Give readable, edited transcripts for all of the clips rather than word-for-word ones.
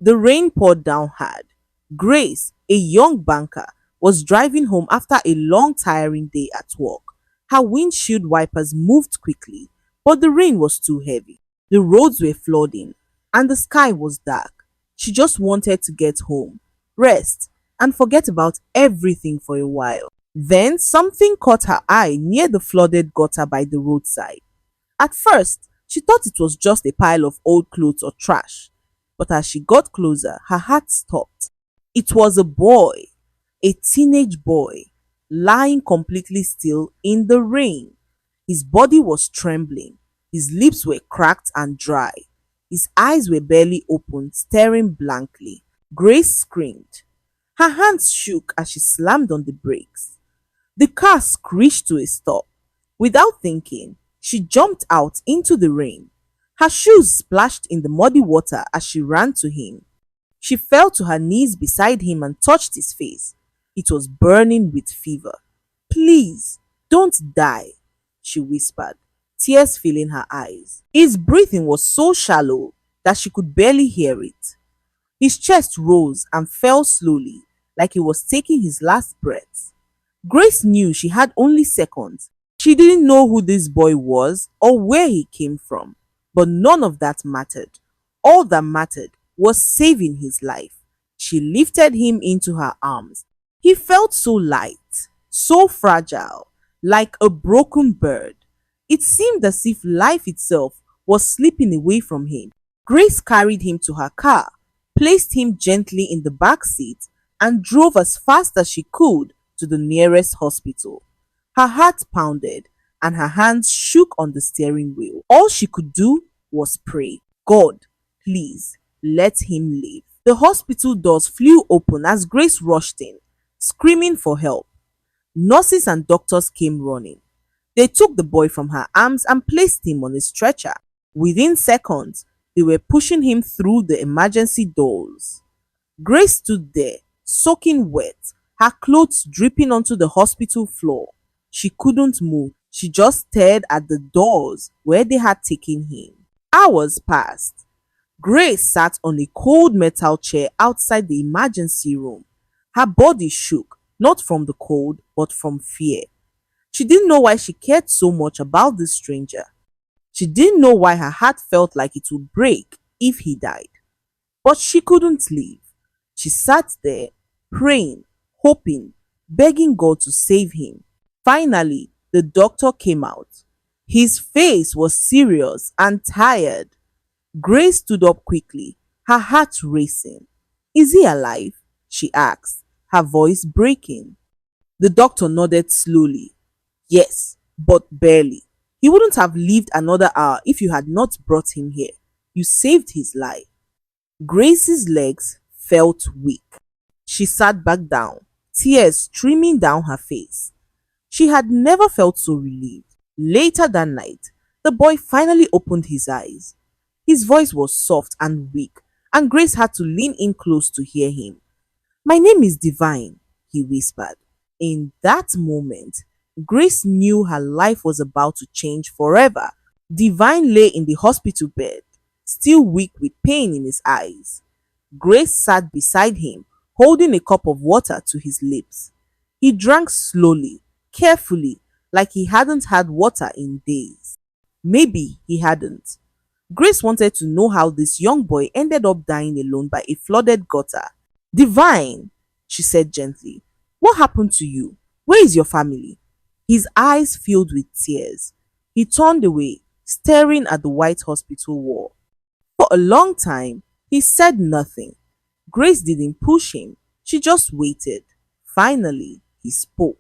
The rain poured down hard. Grace, a young banker, was driving home after a long, tiring day at work. Her windshield wipers moved quickly, but the rain was too heavy. The roads were flooding, and the sky was dark. She just wanted to get home, rest, and forget about everything for a while. Then something caught her eye near the flooded gutter by the roadside. At first, she thought it was just a pile of old clothes or trash, but as she got closer, her heart stopped. It was a boy, a teenage boy, lying completely still in the rain. His body was trembling, his lips were cracked and dry, his eyes were barely open, staring blankly. Grace screamed. Her hands shook as she slammed on the brakes. The car screeched to a stop. Without thinking, she jumped out into the rain. Her shoes splashed in the muddy water as she ran to him. She fell to her knees beside him and touched his face. It was burning with fever. Please, don't die, she whispered, tears filling her eyes. His breathing was so shallow that she could barely hear it. His chest rose and fell slowly, like he was taking his last breaths. Grace knew she had only seconds. She didn't know who this boy was or where he came from, but none of that mattered. All that mattered was saving his life. She lifted him into her arms. He felt so light, so fragile, like a broken bird. It seemed as if life itself was slipping away from him. Grace carried him to her car, placed him gently in the back seat, and drove as fast as she could to the nearest hospital. Her heart pounded and her hands shook on the steering wheel. All she could do was pray, God, please, let him live. The hospital doors flew open as Grace rushed in, screaming for help. Nurses and doctors came running. They took the boy from her arms and placed him on a stretcher. Within seconds, they were pushing him through the emergency doors. Grace stood there, soaking wet, her clothes dripping onto the hospital floor. She couldn't move. She just stared at the doors where they had taken him. Hours passed. Grace sat on a cold metal chair outside the emergency room. Her body shook, not from the cold, but from fear. She didn't know why she cared so much about this stranger. She didn't know why her heart felt like it would break if he died. But she couldn't leave. She sat there, praying, hoping, begging God to save him. Finally, the doctor came out. His face was serious and tired. Grace stood up quickly, her heart racing. Is he alive? She asked, her voice breaking. The doctor nodded slowly. Yes, but barely. He wouldn't have lived another hour if you had not brought him here. You saved his life. Grace's legs felt weak. She sat back down, tears streaming down her face. She had never felt so relieved. Later that night, the boy finally opened his eyes. His voice was soft and weak, and Grace had to lean in close to hear him. My name is Divine, he whispered. In that moment, Grace knew her life was about to change forever. Divine lay in the hospital bed, still weak with pain in his eyes. Grace sat beside him, holding a cup of water to his lips. He drank slowly, carefully, like he hadn't had water in days. Maybe he hadn't. Grace wanted to know how this young boy ended up dying alone by a flooded gutter. Divine, she said gently, what happened to you? Where is your family? His eyes filled with tears. He turned away, staring at the white hospital wall. For a long time, he said nothing. Grace didn't push him. She just waited. Finally, he spoke.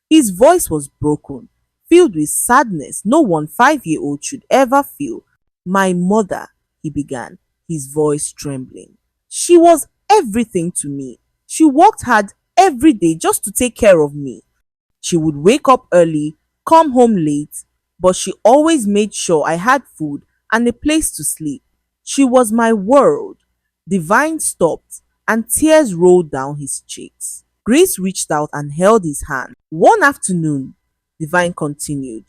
His voice was broken, filled with sadness no one 5-year-old should ever feel. My mother, he began, his voice trembling. She was everything to me. She worked hard every day just to take care of me. She would wake up early, come home late, but she always made sure I had food and a place to sleep. She was my world. Divine stopped and tears rolled down his cheeks. Grace reached out and held his hand. One afternoon, Divine continued,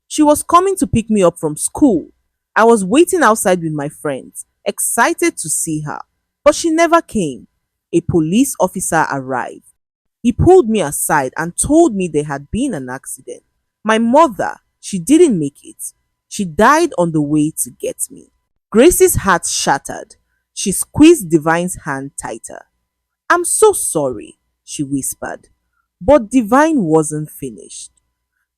she was coming to pick me up from school. I was waiting outside with my friends, excited to see her. But she never came. A police officer arrived. He pulled me aside and told me there had been an accident. My mother, she didn't make it. She died on the way to get me. Grace's heart shattered. She squeezed Divine's hand tighter. I'm so sorry, she whispered. But Divine wasn't finished.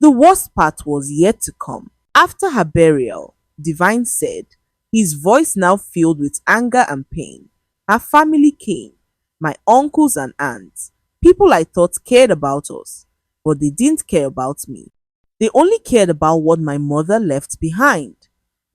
The worst part was yet to come. After her burial, Divine said, his voice now filled with anger and pain. Her family came, my uncles and aunts, people I thought cared about us, but they didn't care about me. They only cared about what my mother left behind.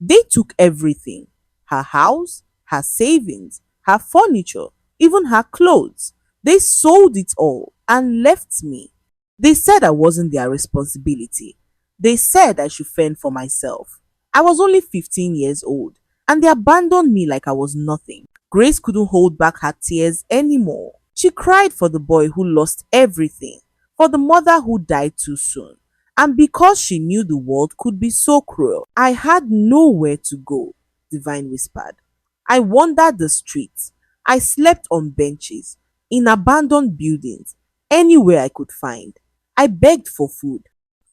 They took everything, her house, her savings, her furniture, even her clothes. They sold it all and left me. They said I wasn't their responsibility. They said I should fend for myself. I was only 15 years old and they abandoned me like I was nothing. Grace couldn't hold back her tears anymore. She cried for the boy who lost everything, for the mother who died too soon, and because she knew the world could be so cruel. I had nowhere to go, Divine whispered. I wandered the streets. I slept on benches, in abandoned buildings, anywhere I could find. I begged for food.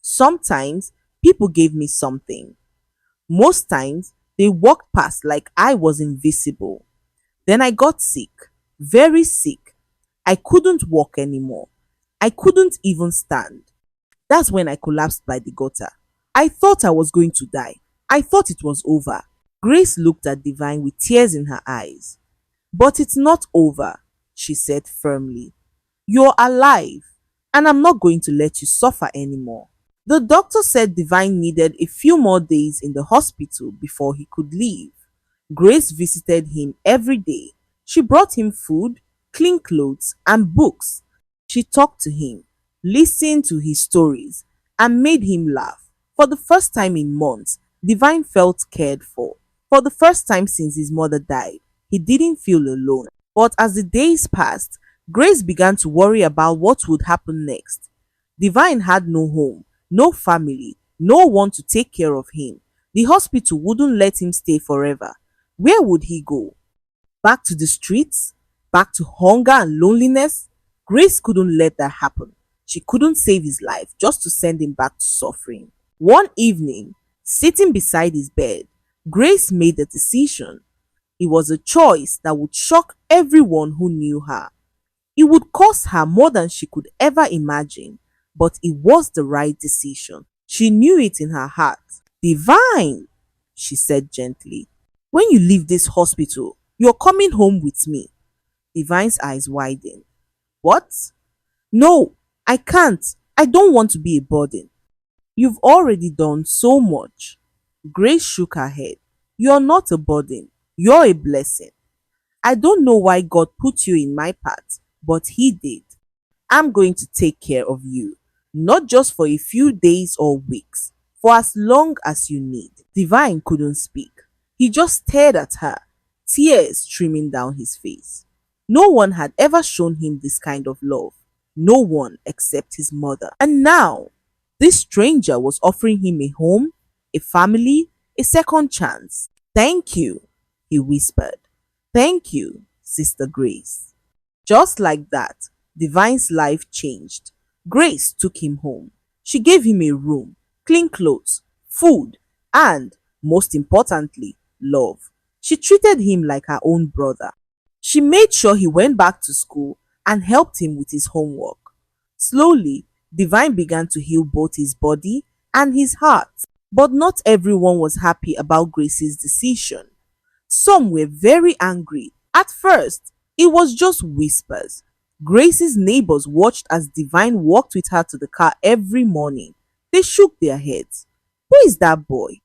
Sometimes people gave me something. Most times they walked past like I was invisible. Then I got sick, very sick. I couldn't walk anymore. I couldn't even stand. That's when I collapsed by the gutter. I thought I was going to die. I thought it was over. Grace looked at Divine with tears in her eyes. But it's not over, she said firmly. You're alive, and I'm not going to let you suffer anymore. The doctor said Divine needed a few more days in the hospital before he could leave. Grace visited him every day. She brought him food, clean clothes, and books. She talked to him, listened to his stories, and made him laugh. For the first time in months, Divine felt cared for. For the first time since his mother died, he didn't feel alone. But as the days passed, Grace began to worry about what would happen next. Divine had no home, no family, no one to take care of him. The hospital wouldn't let him stay forever. Where would he go? Back to the streets? Back to hunger and loneliness? Grace couldn't let that happen. She couldn't save his life just to send him back to suffering. One evening, sitting beside his bed, Grace made a decision. It was a choice that would shock everyone who knew her. It would cost her more than she could ever imagine, but it was the right decision. She knew it in her heart. Divine, she said gently, when you leave this hospital, you're coming home with me. Divine's eyes widened. What? No, I can't. I don't want to be a burden. You've already done so much. Grace shook her head. You're not a burden. You're a blessing. I don't know why God put you in my path, but He did. I'm going to take care of you, not just for a few days or weeks, for as long as you need. Divine couldn't speak. He just stared at her, tears streaming down his face. No one had ever shown him this kind of love. No one except his mother. And now, this stranger was offering him a home, a family, a second chance. Thank you, he whispered. Thank you, Sister Grace. Just like that, Divine's life changed. Grace took him home. She gave him a room, clean clothes, food, and, most importantly, love. She treated him like her own brother. She made sure he went back to school and helped him with his homework. Slowly, Divine began to heal both his body and his heart. But not everyone was happy about Grace's decision. Some were very angry. At first, it was just whispers. Grace's neighbors watched as Divine walked with her to the car every morning. They shook their heads. Who is that boy?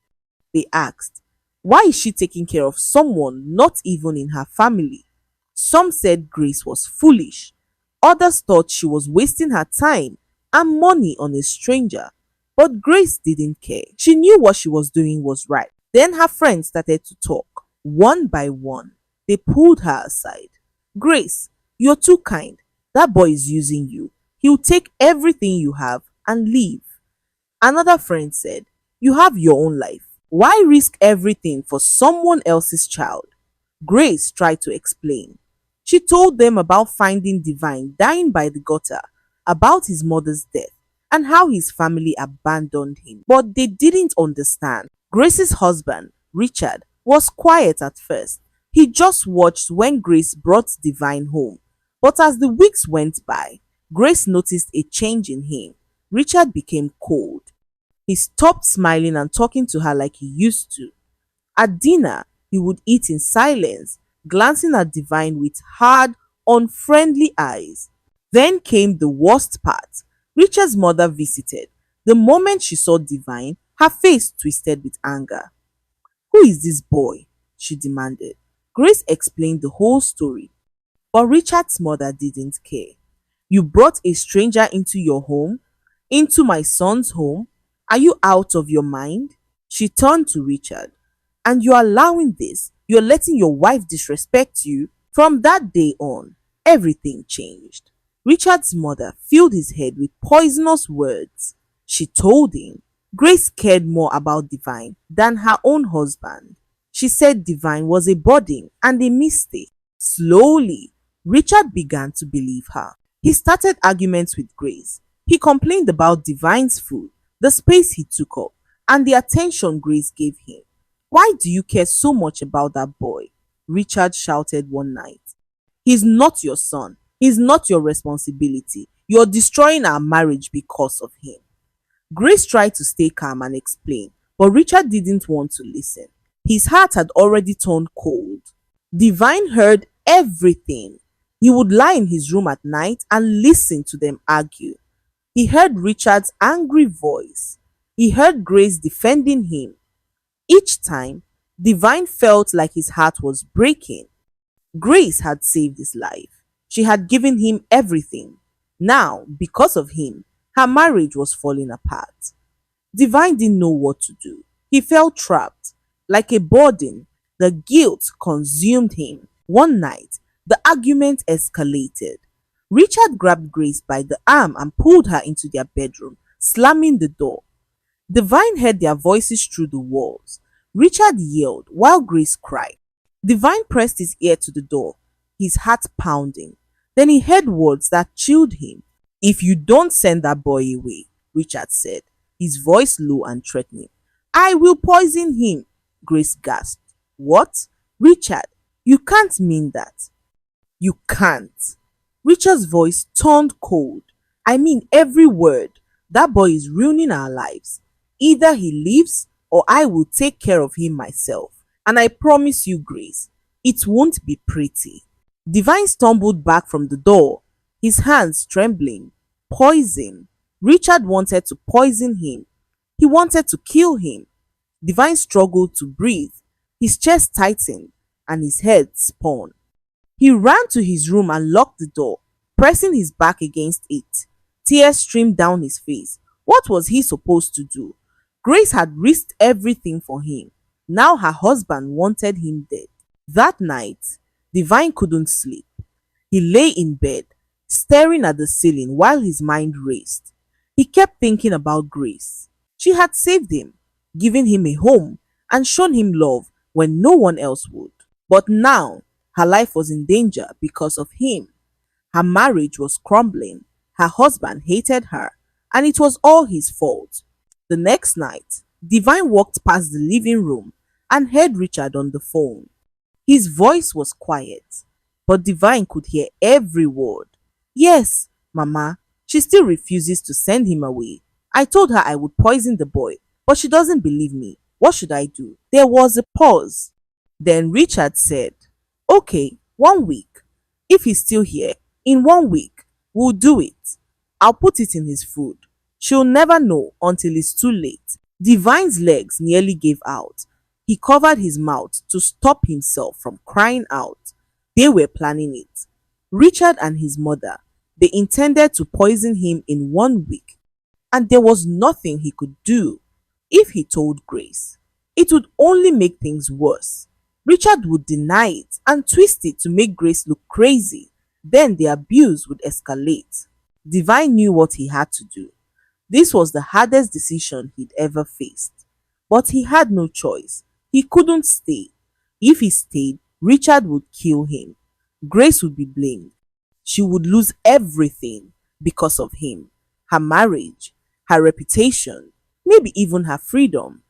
They asked. Why is she taking care of someone not even in her family? Some said Grace was foolish. Others thought she was wasting her time and money on a stranger. But Grace didn't care. She knew what she was doing was right. Then her friends started to talk. One by one, they pulled her aside. Grace, you're too kind. That boy is using you. He'll take everything you have and leave. Another friend said, you have your own life. Why risk everything for someone else's child? Grace tried to explain. She told them about finding Divine dying by the gutter, about his mother's death, and how his family abandoned him. But they didn't understand. Grace's husband, Richard, was quiet at first. He just watched when Grace brought Divine home. But as the weeks went by, Grace noticed a change in him. Richard became cold. He stopped smiling and talking to her like he used to. At dinner, he would eat in silence, glancing at Divine with hard, unfriendly eyes. Then came the worst part. Richard's mother visited. The moment she saw Divine, her face twisted with anger. "Who is this boy?" she demanded. Grace explained the whole story, but Richard's mother didn't care. "You brought a stranger into your home? Into my son's home? Are you out of your mind?" She turned to Richard. "And you're allowing this? You're letting your wife disrespect you?" From that day on, everything changed. Richard's mother filled his head with poisonous words. She told him Grace cared more about Divine than her own husband. She said Divine was a burden and a mistake. Slowly, Richard began to believe her. He started arguments with Grace. He complained about Divine's food, the space he took up, and the attention Grace gave him. "Why do you care so much about that boy?" Richard shouted one night. "He's not your son. He's not your responsibility. You're destroying our marriage because of him." Grace tried to stay calm and explain, but Richard didn't want to listen. His heart had already turned cold. Divine heard everything. He would lie in his room at night and listen to them argue. He heard Richard's angry voice. He heard Grace defending him. Each time, Divine felt like his heart was breaking. Grace had saved his life. She had given him everything. Now, because of him, her marriage was falling apart. Divine didn't know what to do. He felt trapped. Like a burden, the guilt consumed him. One night, the argument escalated. Richard grabbed Grace by the arm and pulled her into their bedroom, slamming the door. Divine heard their voices through the walls. Richard yelled while Grace cried. Divine pressed his ear to the door, his heart pounding. Then he heard words that chilled him. "If you don't send that boy away," Richard said, his voice low and threatening, "I will poison him." Grace gasped. "What? Richard, you can't mean that." "You can't." Richard's voice turned cold. "I mean every word. That boy is ruining our lives. Either he leaves or I will take care of him myself. And I promise you, Grace, it won't be pretty." Divine stumbled back from the door, his hands trembling. Poison. Richard wanted to poison him. He wanted to kill him. Divine struggled to breathe. His chest tightened and his head spun. He ran to his room and locked the door, pressing his back against it. Tears streamed down his face. What was he supposed to do? Grace had risked everything for him. Now her husband wanted him dead. That night, Divine couldn't sleep. He lay in bed, staring at the ceiling while his mind raced. He kept thinking about Grace. She had saved him, given him a home, and shown him love when no one else would. But now, her life was in danger because of him. Her marriage was crumbling. Her husband hated her, and it was all his fault. The next night, Divine walked past the living room and heard Richard on the phone. His voice was quiet, but Divine could hear every word. "Yes, Mama, she still refuses to send him away. I told her I would poison the boy, but she doesn't believe me. What should I do?" There was a pause. Then Richard said, "Okay, 1 week. If he's still here, in 1 week, we'll do it. I'll put it in his food. She'll never know until it's too late." Divine's legs nearly gave out. He covered his mouth to stop himself from crying out. They were planning it. Richard and his mother, they intended to poison him in 1 week, and there was nothing he could do. If he told Grace, it would only make things worse. Richard would deny it and twist it to make Grace look crazy. Then the abuse would escalate. Divine knew what he had to do. This was the hardest decision he'd ever faced. But he had no choice. He couldn't stay. If he stayed, Richard would kill him. Grace would be blamed. She would lose everything because of him: her marriage, her reputation, maybe even her freedom.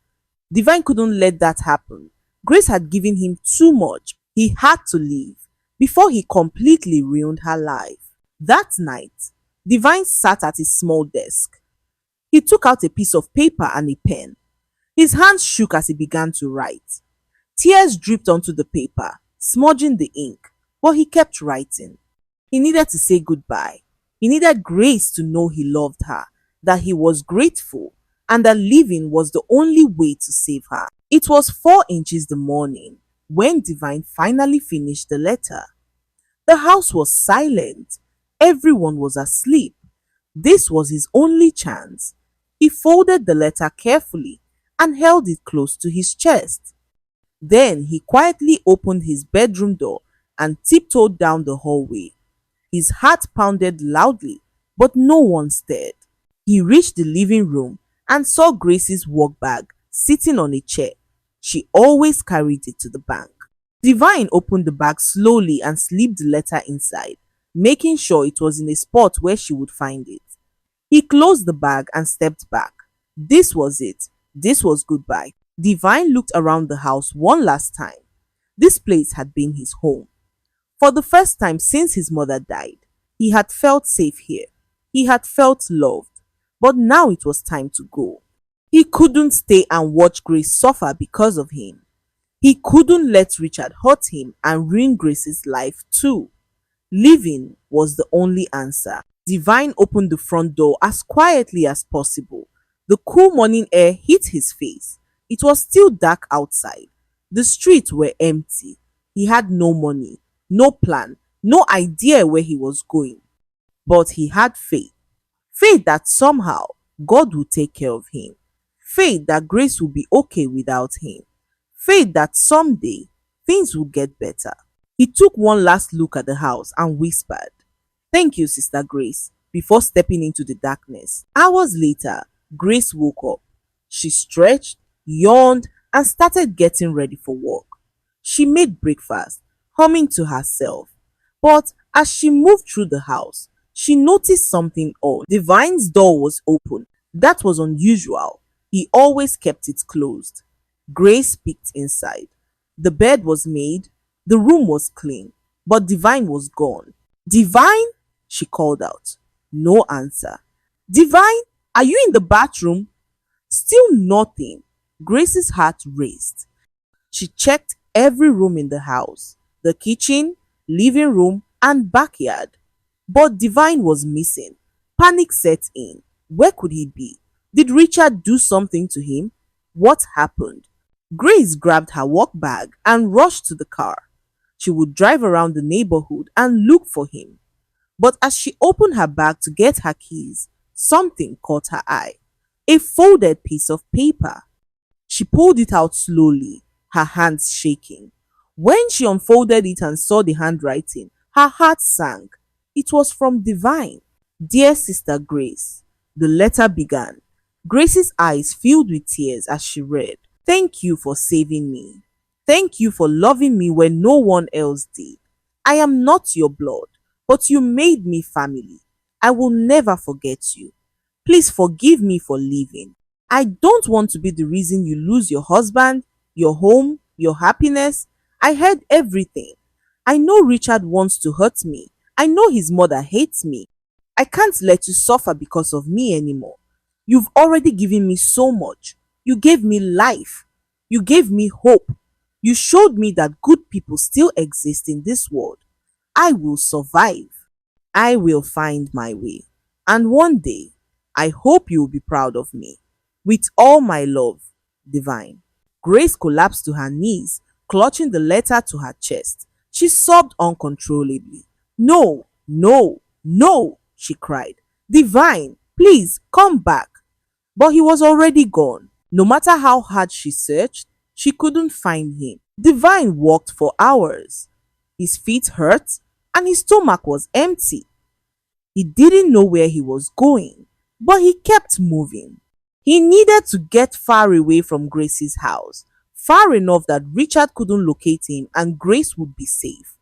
Divine couldn't let that happen. Grace had given him too much. He had to leave before he completely ruined her life. That night, Divine sat at his small desk. He took out a piece of paper and a pen. His hands shook as he began to write. Tears dripped onto the paper, smudging the ink, but he kept writing. He needed to say goodbye. He needed Grace to know he loved her, that he was grateful, and that living was the only way to save her. It was 4 inches the morning when Divine finally finished the letter. The house was silent. Everyone was asleep. This was his only chance. He folded the letter carefully and held it close to his chest. Then he quietly opened his bedroom door and tiptoed down the hallway. His heart pounded loudly, but no one stirred. He reached the living room and saw Grace's work bag sitting on a chair. She always carried it to the bank. Divine opened the bag slowly and slipped the letter inside, making sure it was in a spot where she would find it. He closed the bag and stepped back. This was it. This was goodbye. Divine looked around the house one last time. This place had been his home. For the first time since his mother died, he had felt safe here. He had felt loved. But now it was time to go. He couldn't stay and watch Grace suffer because of him. He couldn't let Richard hurt him and ruin Grace's life too. Leaving was the only answer. Divine opened the front door as quietly as possible. The cool morning air hit his face. It was still dark outside. The streets were empty. He had no money, no plan, no idea where he was going. But he had faith. Faith that somehow God would take care of him. Faith that Grace would be okay without him. Faith that someday things would get better. He took one last look at the house and whispered, "Thank you, Sister Grace," before stepping into the darkness. Hours later, Grace woke up. She stretched, yawned, and started getting ready for work. She made breakfast, humming to herself. But as she moved through the house, she noticed something odd. Divine's door was open. That was unusual. He always kept it closed. Grace peeked inside. The bed was made, the room was clean, but Divine was gone. "Divine?" she called out. No answer. "Divine, are you in the bathroom?" Still nothing. Grace's heart raced. She checked every room in the house, the kitchen, living room, and backyard. But Divine was missing. Panic set in. Where could he be? Did Richard do something to him? What happened? Grace grabbed her work bag and rushed to the car. She would drive around the neighborhood and look for him. But as she opened her bag to get her keys, something caught her eye. A folded piece of paper. She pulled it out slowly, her hands shaking. When she unfolded it and saw the handwriting, her heart sank. It was from Divine. "Dear Sister Grace," the letter began. Grace's eyes filled with tears as she read, "Thank you for saving me. Thank you for loving me when no one else did. I am not your blood, but you made me family. I will never forget you. Please forgive me for leaving. I don't want to be the reason you lose your husband, your home, your happiness. I heard everything. I know Richard wants to hurt me. I know his mother hates me. I can't let you suffer because of me anymore. You've already given me so much. You gave me life. You gave me hope. You showed me that good people still exist in this world. I will survive. I will find my way. And one day, I hope you will be proud of me. With all my love, Divine." Grace collapsed to her knees, clutching the letter to her chest. She sobbed uncontrollably. "No, no, no," she cried. "Divine, please come back." But he was already gone. No matter how hard she searched, she couldn't find him. Divine walked for hours. His feet hurt and his stomach was empty. He didn't know where he was going, but he kept moving. He needed to get far away from Grace's house, far enough that Richard couldn't locate him and Grace would be safe.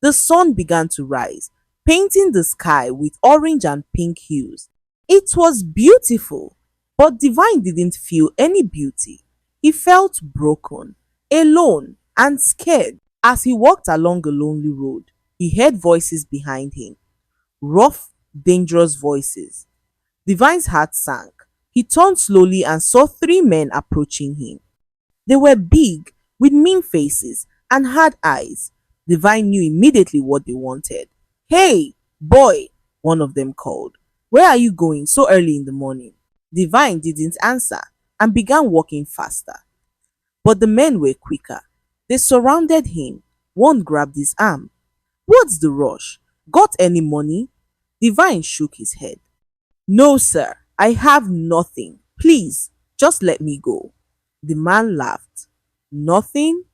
The sun began to rise, painting the sky with orange and pink hues. It was beautiful, but Divine didn't feel any beauty. He felt broken, alone, and scared. As he walked along a lonely road, he heard voices behind him, rough, dangerous voices. Divine's heart sank. He turned slowly and saw three men approaching him. They were big, with mean faces and hard eyes. Divine knew immediately what they wanted. "Hey, boy," one of them called. "Where are you going so early in the morning?" Divine didn't answer and began walking faster. But the men were quicker. They surrounded him. One grabbed his arm. "What's the rush? Got any money?" Divine shook his head. "No, sir, I have nothing. Please, just let me go." The man laughed. "Nothing?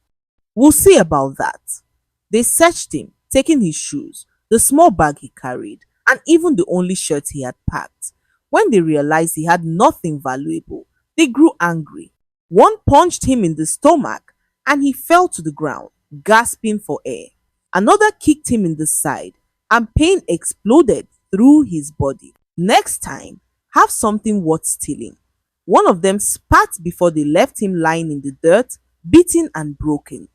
We'll see about that." They searched him, taking his shoes, the small bag he carried, and even the only shirt he had packed. When they realized he had nothing valuable, they grew angry. One punched him in the stomach and he fell to the ground, gasping for air. Another kicked him in the side and pain exploded through his body. "Next time, have something worth stealing." One of them spat before they left him lying in the dirt, beaten and broken.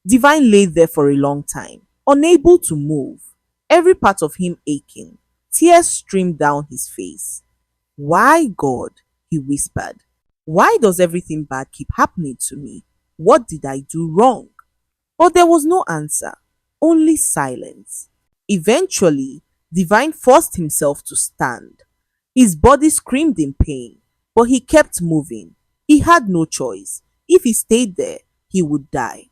Divine lay there for a long time, unable to move, every part of him aching. Tears streamed down his face. "Why, God?" he whispered. "Why does everything bad keep happening to me? What did I do wrong?" But there was no answer, only silence. Eventually, Divine forced himself to stand. His body screamed in pain, but he kept moving. He had no choice. If he stayed there, he would die.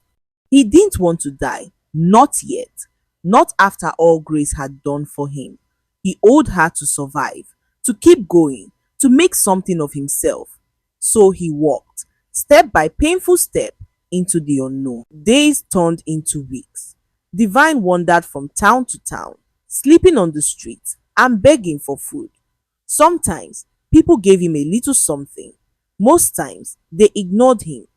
He didn't want to die, not yet, not after all Grace had done for him. He owed her to survive, to keep going, to make something of himself. So he walked, step by painful step, into the unknown. Days turned into weeks. Divine wandered from town to town, sleeping on the streets and begging for food. Sometimes people gave him a little something. Most times they ignored him.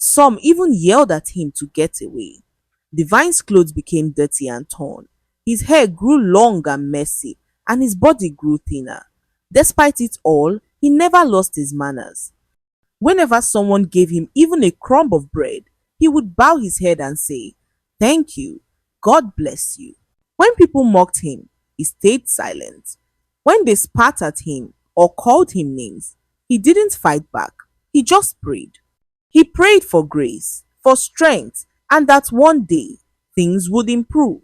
Some even yelled at him to get away. Divine's clothes became dirty and torn. His hair grew long and messy, and his body grew thinner. Despite it all, he never lost his manners. Whenever someone gave him even a crumb of bread, he would bow his head and say, "Thank you. God bless you." When people mocked him, he stayed silent. When they spat at him or called him names, he didn't fight back. He just prayed. He prayed for grace, for strength, and that one day things would improve.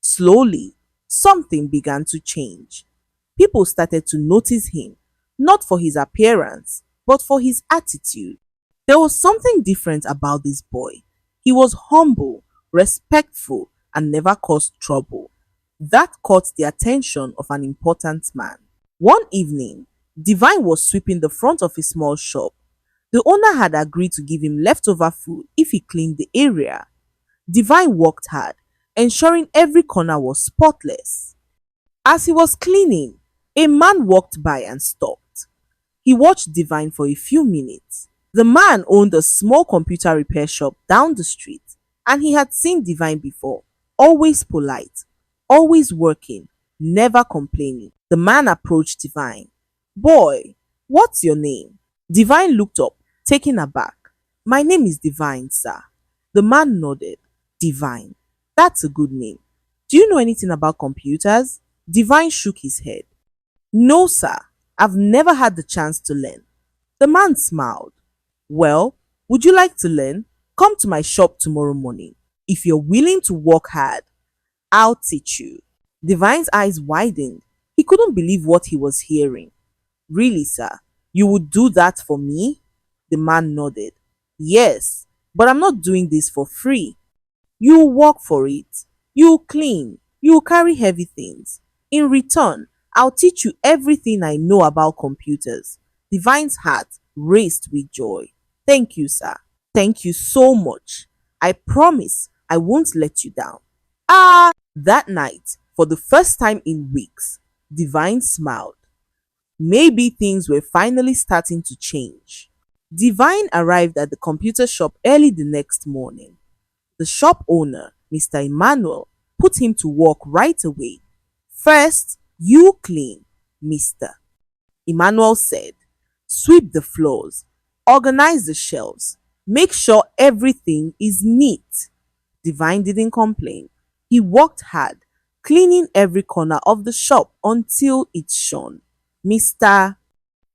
Slowly, something began to change. People started to notice him, not for his appearance, but for his attitude. There was something different about this boy. He was humble, respectful, and never caused trouble. That caught the attention of an important man. One evening, Divine was sweeping the front of a small shop. The owner had agreed to give him leftover food if he cleaned the area. Divine worked hard, ensuring every corner was spotless. As he was cleaning, a man walked by and stopped. He watched Divine for a few minutes. The man owned a small computer repair shop down the street, and he had seen Divine before, always polite, always working, never complaining. The man approached Divine. "Boy, what's your name?" Divine looked up, taken aback. "My name is Divine, sir." The man nodded. "Divine, that's a good name. Do you know anything about computers?" Divine shook his head. "No, sir. I've never had the chance to learn." The man smiled. "Well, would you like to learn? Come to my shop tomorrow morning. If you're willing to work hard, I'll teach you." Divine's eyes widened. He couldn't believe what he was hearing. "Really, sir? You would do that for me?" The man nodded. "Yes, but I'm not doing this for free. You work for it. You clean. You carry heavy things. In return, I'll teach you everything I know about computers." Divine's heart raced with joy. "Thank you, sir. Thank you so much. I promise I won't let you down." That night, for the first time in weeks, Divine smiled. Maybe things were finally starting to change. Divine arrived at the computer shop early the next morning. The shop owner, Mr. Emmanuel, put him to work right away. First, you clean, mister, Emmanuel said. Sweep the floors, organize the shelves, make sure everything is neat. Divine didn't complain. He worked hard, cleaning every corner of the shop until it shone. Mr.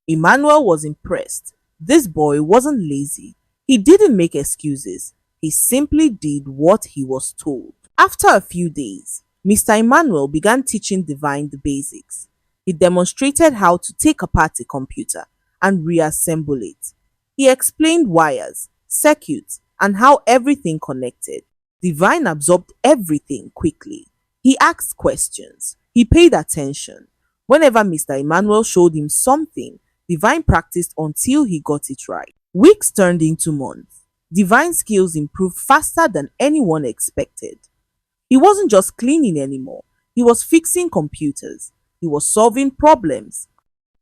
Emmanuel was impressed. This boy wasn't lazy. He didn't make excuses. He simply did what he was told. After a few days, Mr. Emmanuel began teaching Divine the basics. He demonstrated how to take apart a computer and reassemble it. He explained wires, circuits, and how everything connected. Divine absorbed everything quickly. He asked questions. He paid attention. Whenever Mr. Emmanuel showed him something, Divine practiced until he got it right. Weeks turned into months. Divine's skills improved faster than anyone expected. He wasn't just cleaning anymore. He was fixing computers. He was solving problems.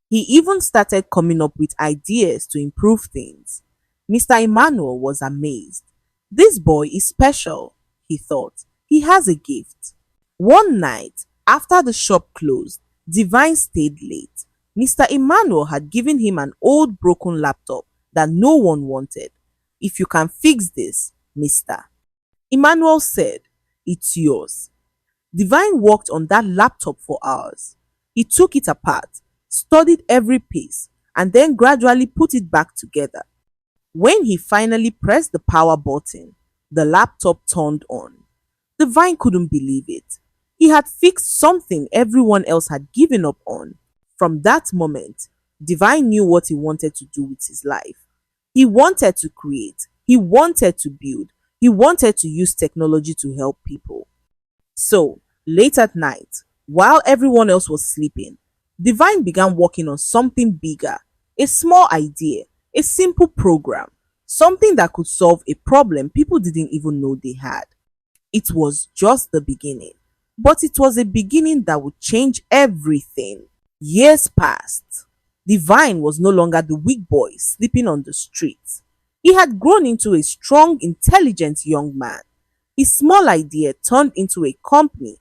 He even started coming up with ideas to improve things. Mr. Emmanuel was amazed. This boy is special, he thought. He has a gift. One night, after the shop closed, Divine stayed late. Mr. Emmanuel had given him an old broken laptop that no one wanted. If you can fix this, mister, Emmanuel said, it's yours. Divine worked on that laptop for hours. He took it apart, studied every piece, and then gradually put it back together. When he finally pressed the power button, the laptop turned on. Divine couldn't believe it. He had fixed something everyone else had given up on. From that moment, Divine knew what he wanted to do with his life. He wanted to create, he wanted to build, he wanted to use technology to help people. So, late at night, while everyone else was sleeping, Divine began working on something bigger, a small idea, a simple program, something that could solve a problem people didn't even know they had. It was just the beginning, but it was a beginning that would change everything. Years passed. Divine was no longer the weak boy sleeping on the streets. He had grown into a strong, intelligent young man. His small idea turned into a company.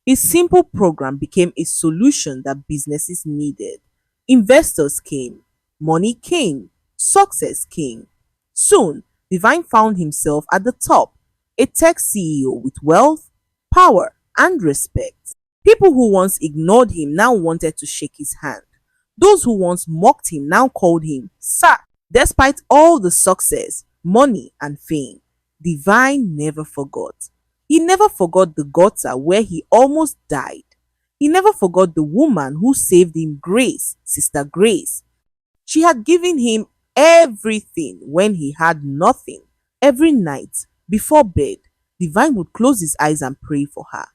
His simple program became a solution that businesses needed. Investors came, money came, success came. Soon, Divine found himself at the top, a tech CEO with wealth, power, and respect. People who once ignored him now wanted to shake his hand. Those who once mocked him now called him Sir. Despite all the success, money, and fame, Divine never forgot. He never forgot the gutter where he almost died. He never forgot the woman who saved him, Grace, Sister Grace. She had given him everything when he had nothing. Every night, before bed, Divine would close his eyes and pray for her.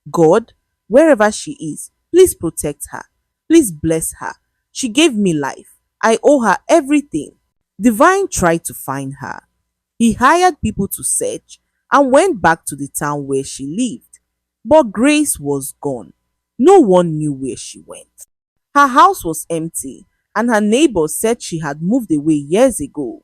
God, wherever she is, please protect her. Please bless her. She gave me life. I owe her everything. Divine tried to find her. He hired people to search and went back to the town where she lived. But Grace was gone. No one knew where she went. Her house was empty, and her neighbors said she had moved away years ago.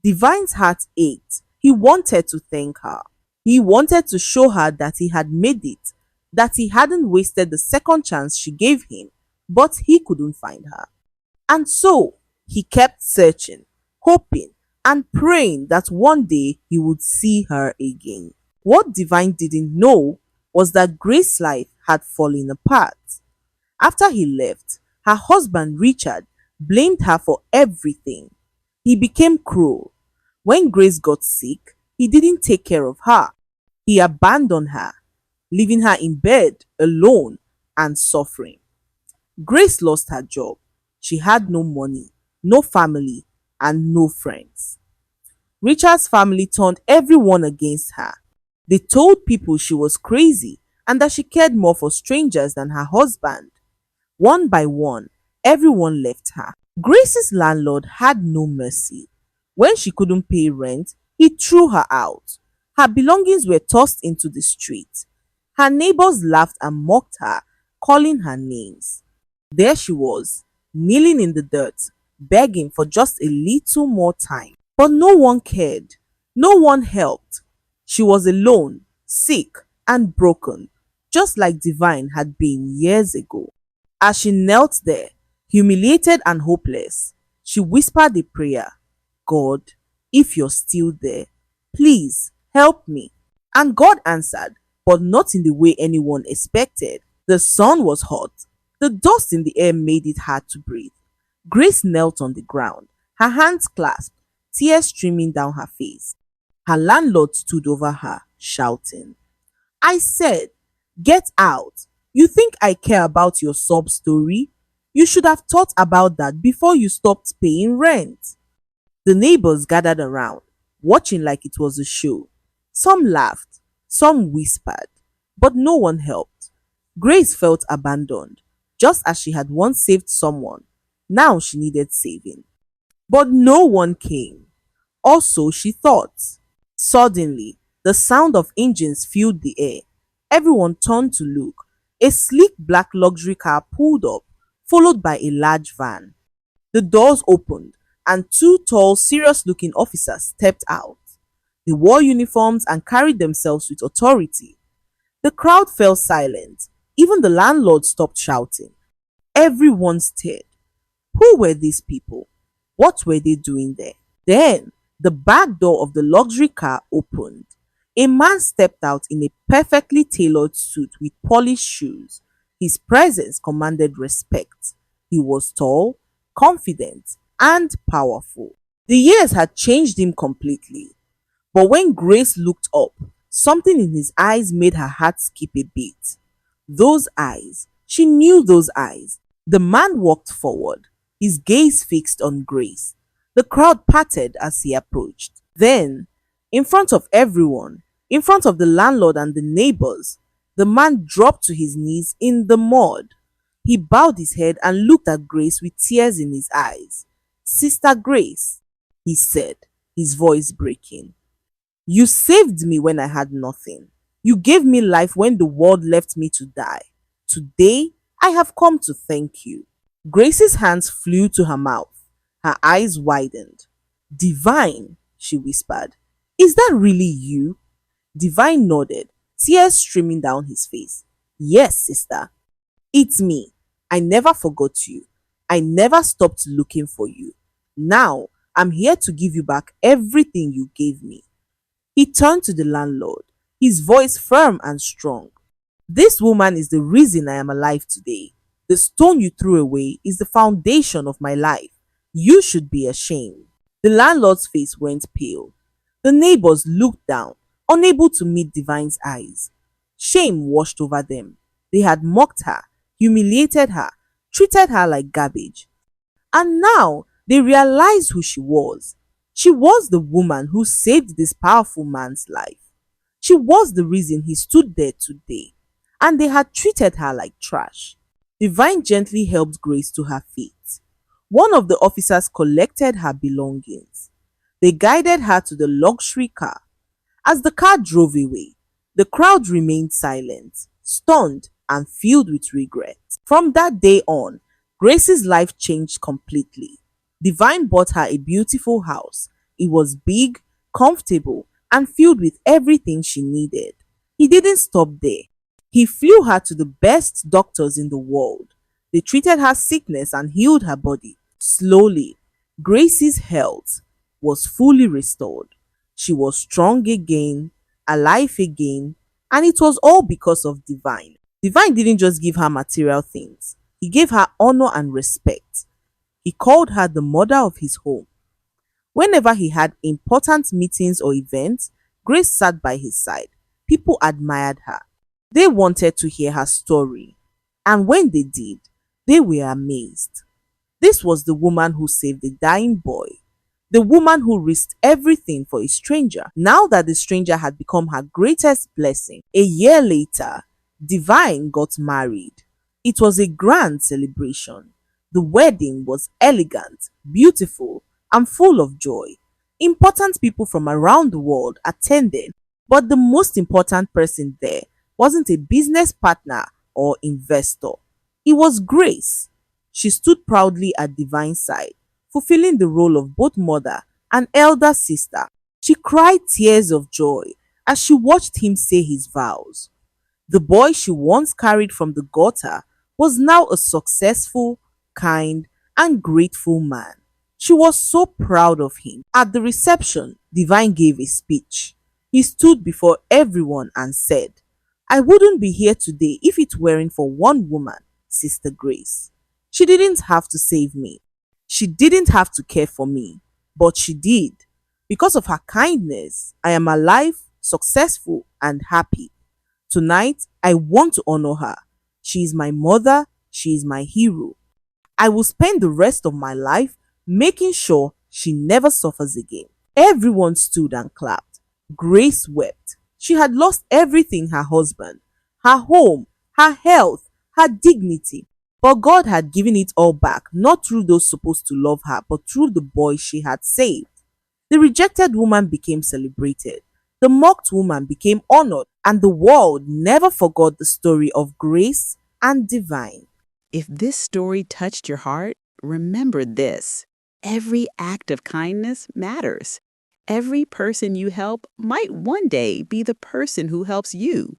Divine's heart ached. He wanted to thank her. He wanted to show her that he had made it, that he hadn't wasted the second chance she gave him, but he couldn't find her. And so he kept searching, hoping and praying that one day he would see her again. What Divine didn't know was that Grace's life had fallen apart. After he left, her husband Richard blamed her for everything. He became cruel. When Grace got sick, he didn't take care of her. He abandoned her, leaving her in bed alone and suffering. Grace lost her job. She had no money, no family, and no friends. Richard's family turned everyone against her. They told people she was crazy and that she cared more for strangers than her husband. One by one, everyone left her. Grace's landlord had no mercy. When she couldn't pay rent, he threw her out. Her belongings were tossed into the street. Her neighbors laughed and mocked her, calling her names. There she was, kneeling in the dirt, begging for just a little more time. But no one cared. No one helped. She was alone, sick, and broken, just like Divine had been years ago. As she knelt there, humiliated and hopeless, she whispered a prayer. God, if you're still there, please help me. And God answered, but not in the way anyone expected. The sun was hot. The dust in the air made it hard to breathe. Grace knelt on the ground, her hands clasped, tears streaming down her face. Her landlord stood over her, shouting, I said, get out. You think I care about your sob story? You should have thought about that before you stopped paying rent. The neighbors gathered around, watching like it was a show. Some laughed, some whispered, but no one helped. Grace felt abandoned, just as she had once saved someone. Now she needed saving. But no one came. Also, she thought. Suddenly, the sound of engines filled the air. Everyone turned to look. A sleek black luxury car pulled up, followed by a large van. The doors opened, and two tall, serious looking officers stepped out. They wore uniforms and carried themselves with authority. The crowd fell silent. Even the landlord stopped shouting. Everyone stared. Who were these people? What were they doing there? Then, the back door of the luxury car opened. A man stepped out in a perfectly tailored suit with polished shoes. His presence commanded respect. He was tall, confident, and powerful. The years had changed him completely. But when Grace looked up, something in his eyes made her heart skip a beat. Those eyes. She knew those eyes. The man walked forward, his gaze fixed on Grace. The crowd parted as he approached. Then, in front of everyone, in front of the landlord and the neighbors, the man dropped to his knees in the mud. He bowed his head and looked at Grace with tears in his eyes. Sister Grace, he said, his voice breaking. You saved me when I had nothing. You gave me life when the world left me to die. Today, I have come to thank you. Grace's hands flew to her mouth. Her eyes widened. Divine, she whispered. Is that really you? Divine nodded, tears streaming down his face. Yes, sister. It's me. I never forgot you. I never stopped looking for you. Now, I'm here to give you back everything you gave me. He turned to the landlord, his voice firm and strong. This woman is the reason I am alive today. The stone you threw away is the foundation of my life. You should be ashamed. The landlord's face went pale. The neighbors looked down, unable to meet Divine's eyes. Shame washed over them. They had mocked her, humiliated her, treated her like garbage. And now they realized who she was. She was the woman who saved this powerful man's life. She was the reason he stood there today. And they had treated her like trash. Divine gently helped Grace to her feet. One of the officers collected her belongings. They guided her to the luxury car. As the car drove away, the crowd remained silent, stunned, and filled with regret. From that day on, Grace's life changed completely. Divine bought her a beautiful house. It was big, comfortable, and filled with everything she needed. He didn't stop there. He flew her to the best doctors in the world. They treated her sickness and healed her body. Slowly, Grace's health was fully restored. She was strong again, alive again, and it was all because of Divine. Divine didn't just give her material things. He gave her honor and respect. He called her the mother of his home. Whenever he had important meetings or events, Grace sat by his side. People admired her. They wanted to hear her story. And when they did, they were amazed. This was the woman who saved a dying boy. The woman who risked everything for a stranger. Now that the stranger had become her greatest blessing, a year later, Divine got married. It was a grand celebration. The wedding was elegant, beautiful, and full of joy. Important people from around the world attended, but the most important person there wasn't a business partner or investor. It was Grace. She stood proudly at Divine's side, fulfilling the role of both mother and elder sister. She cried tears of joy as she watched him say his vows. The boy she once carried from the gutter was now a successful, kind, and grateful man. She was so proud of him. At the reception, Divine gave a speech. He stood before everyone and said, I wouldn't be here today if it weren't for one woman, Sister Grace. She didn't have to save me. She didn't have to care for me, but she did. Because of her kindness, I am alive, successful, and happy. Tonight, I want to honor her. She is my mother, she is my hero. I will spend the rest of my life making sure she never suffers again. Everyone stood and clapped. Grace wept. She had lost everything: her husband, her home, her health, her dignity. But God had given it all back, not through those supposed to love her, but through the boy she had saved. The rejected woman became celebrated. The mocked woman became honored, and the world never forgot the story of Grace and Divine. If this story touched your heart, remember this. Every act of kindness matters. Every person you help might one day be the person who helps you.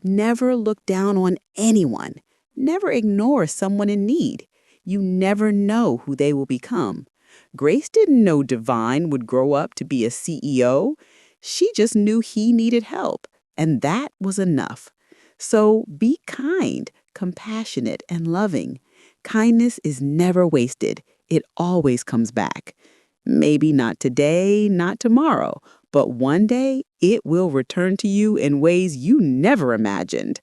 Never look down on anyone. Never ignore someone in need. You never know who they will become. Grace didn't know Divine would grow up to be a CEO. She just knew he needed help, and that was enough. So be kind, compassionate, and loving. Kindness is never wasted. It always comes back. Maybe not today, not tomorrow, but one day it will return to you in ways you never imagined.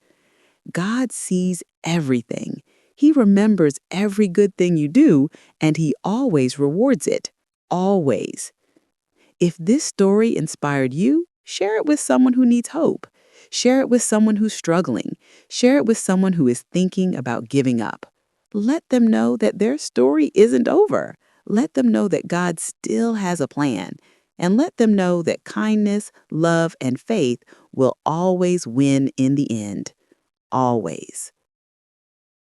God sees everything. He remembers every good thing you do, and He always rewards it. Always. If this story inspired you, share it with someone who needs hope. Share it with someone who's struggling. Share it with someone who is thinking about giving up. Let them know that their story isn't over. Let them know that God still has a plan. And let them know that kindness, love, and faith will always win in the end. Always.